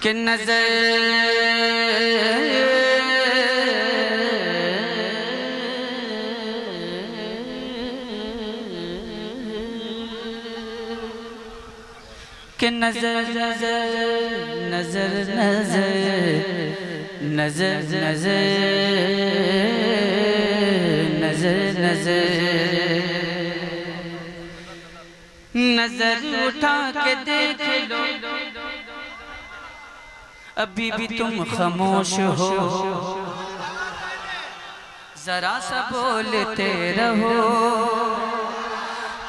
कि नजर कि नजर नजर नजर नजर नजर नजर नजर उठा के देख लो, अभी भी तुम खामोश हो, जरा सा बोलते रहो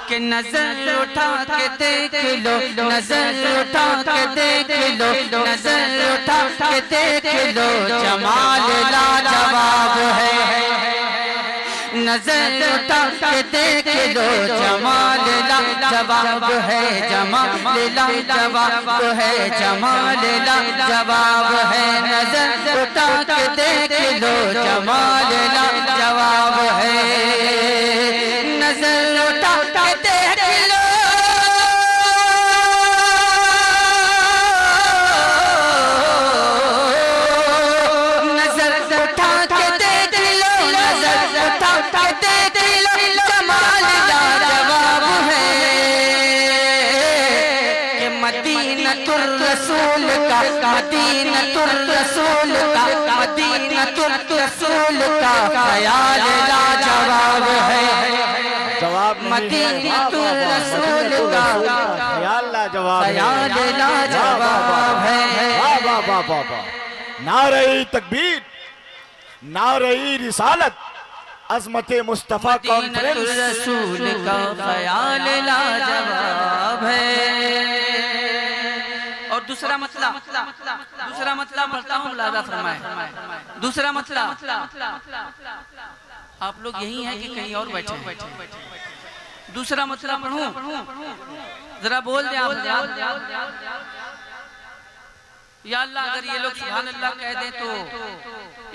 कि नजर उठा के देख लो, नजर उठा के देख लो, नजर उठा के देख लो, जमाल लाजवाब है। नजर उठा के देख लो, जमाल लाजवाब है, जमाल लाजवाब है, जमाल लाजवाब है। नजर उठा के देख लो, जमाल लाजवाब है। नजर उठा के देख लो, नजर उठा के देख लो, नजर उठा के देख लो, जमाल लाजवाब है। कि मदीनतुर रसूल का, मदीनतुर रसूल का, मदीनतुर रसूल का ख्याल लाजवाब है। मदीनतुर रसूल का ख्याल लाजवाब है। वाह वाह वाह वाह। नारे तकबीर, नारे रिसालत, अज़मत मुस्तफा मदीनतुर रसूल का ख्याल लाजवाब है। और दूसरा मतला पढ़ता हूँ, मुलाज़ा फरमाए। दूसरा मतला, आप लोग यही हैं कि कहीं और बैठे हैं? दूसरा मतला पढ़ूं, जरा बोल दे आप। या अल्लाह, अगर ये लोग सुभान अल्लाह कह दें तो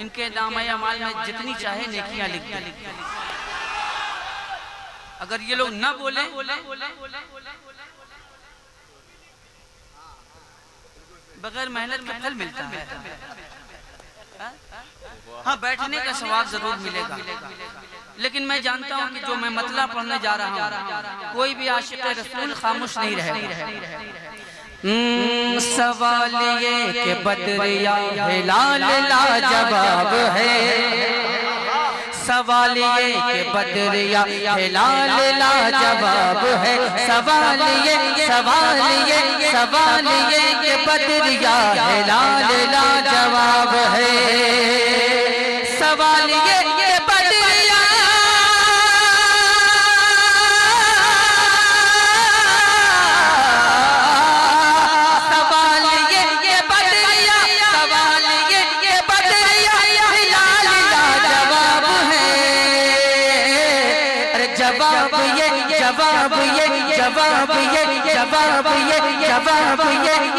इनके नामे अमाल में जितनी चाहे नेकियां लिख दें। अगर ये लोग ना बोले बगैर मेहनत का फल मिलता है। हाँ, बैठने का सवाब जरूर मिलेगा, लेकिन मैं जानता हूँ कि जो मैं मतला पढ़ने जा रहा हूँ, कोई भी आशिक रसूल खामोश नहीं रहेगा। सवाल ये कि बदरिया हिलाल लाजवाब है। सवाल ये कि बदरिया हिलाल लाजवाब है। सवाल ये कि बदरिया हिलाल लाजवाब है। सवाल ये कि बदरिया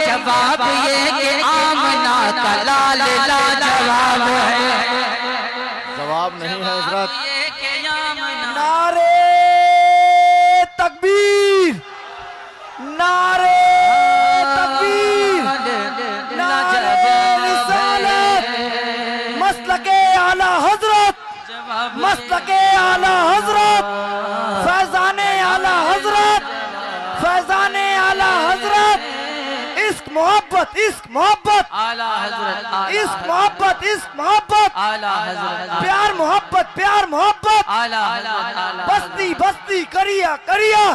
जवाब ये कि आमना का लाल लाजवाब है। जवाब नहीं है हजरत। नारे तकबीर, नारे तकबीर, नारे रिसालत, मसलके आला हजरत, मसलके आला हजरत, फैजाने आला हजरत, फैजाने आला हजरत। इश्क मोहब्बत, इश्क मोहब्बत, आला हजरत, इश्क मोहब्बत, इश्क मोहब्बत, आला हजरत, प्यार मोहब्बत, प्यार मोहब्बत। आला हजरत, बस्ती बस्ती करिया करिया,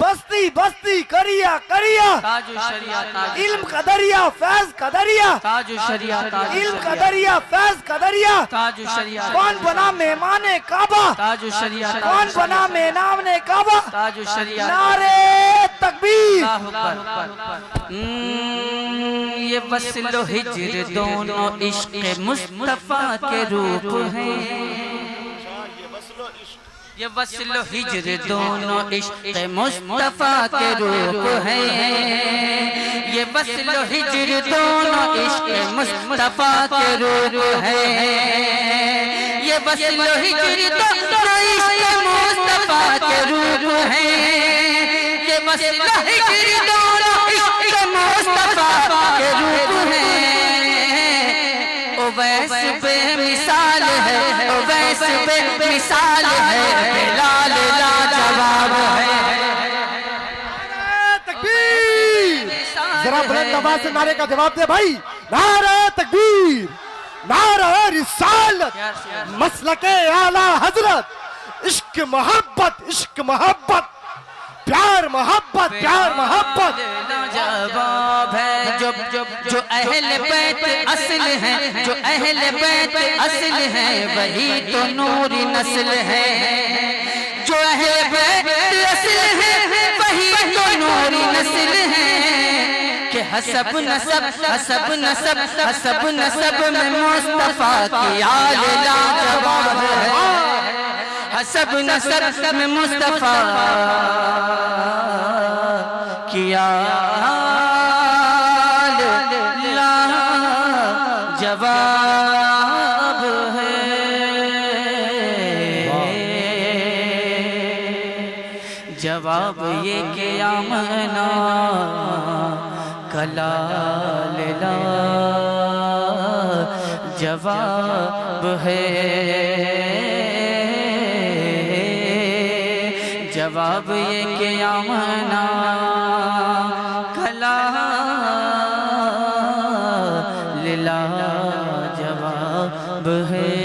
बस्ती बस्ती करिया करिया। ताजु शरिया, इल्म का दरिया, फैज का दरिया, ताजु शरिया, इल्म का दरिया, फैज का दरिया। ताजु शरिया, कौन बना मेहमाने काबा, ताजु शरिया, कौन बना मेहमान काबा। ताजु शरिया। नारे तकबीर। ये वस्ल हिज्र दोनों इश्क मुस्तफा के रूप हैं। ये वस्ल हिज्र दोनों इश्क मुस्तफा के रूप हैं। ये वस्ल हिज्र दोनों इश्क मुस्तफा के रूप हैं। ये वस्ल हिज्र दोनों इश्क मुस्तफा के रूप हैं। ये वस्ल हिज्र दोनों इश्क मुस्तफा के उवैस बेमिसाल है, उवैस बेमिसाल है, बिलाल लाजवाब है। तकबीर, जरा बुलंद आवाज से नारे का जवाब दे भाई। नारा तकबीर, नारा रिसालत, मसलके आला हजरत, इश्क मोहब्बत, इश्क मोहब्बत, प्यार मोहब्बत, प्यार मोहब्बत। जवाब है जो अहल बैत असल है, जो अहल बैत असल है, वही तो नूरी नस्ल है। जो अहल बैत असल है, वही तो नूरी नस्ल है। कि हसब नसब, हसब नसब, हसब नसब में मुस्तफा की आल लाजवाब है। हसब नसब में मुस्तफा की आल लाजवाब है। जवाब ये कि आमना कलाल जवाब है। जवाब ये कि आमना कलाल जवाब है।